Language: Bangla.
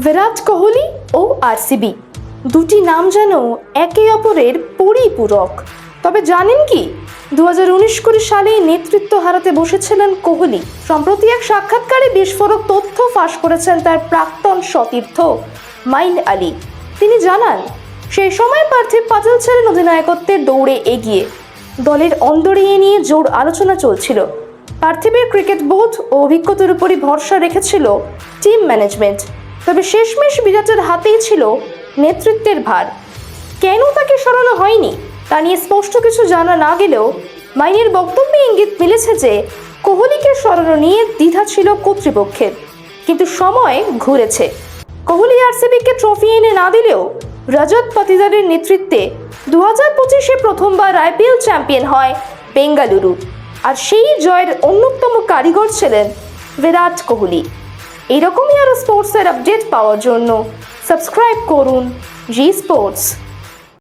বিরাট কোহলি ও আরসিবি দুটি নাম যেন একে অপরের পরিপূরক। তবে জানেন কি, 2019-20 সালে নেতৃত্ব হারাতে বসেছিলেন কোহলি। সম্প্রতি এক সাক্ষাৎকারে বিস্ফোরক তথ্য ফাঁস করেছেন তার প্রাক্তন সতীর্থ মাইন আলী। তিনি জানান, সেই সময় পার্থিব প্যাটেল ছিলেন অধিনায়কত্বের দৌড়ে এগিয়ে। দলের অন্দরে এ নিয়ে জোর আলোচনা চলছিল। পার্থিবের ক্রিকেট বোধ ও অভিজ্ঞতার উপরই ভরসা রেখেছিল টিম ম্যানেজমেন্ট। তবে শেষমেশ বিরাটের হাতেই ছিল নেতৃত্বের ভার। কেন তাকে সরানো হয়নি তা নিয়ে স্পষ্ট কিছু জানা না গেলেও মাইনের বক্তব্যে ইঙ্গিত মিলেছে যে কোহলিকে সরানো নিয়ে দ্বিধা ছিল কর্তৃপক্ষের। কিন্তু সময় ঘুরেছে। কোহলি আরসিবিকে ট্রফি এনে না দিলেও রজত পাতিদারের নেতৃত্বে 2025-এ প্রথমবার আইপিএল চ্যাম্পিয়ন হয় বেঙ্গালুরু। আর সেই জয়ের অন্যতম কারিগর ছিলেন বিরাট কোহলি। এরকমই আরও স্পোর্টসের আপডেট পাওয়ার জন্য সাবস্ক্রাইব করুন জি স্পোর্টস।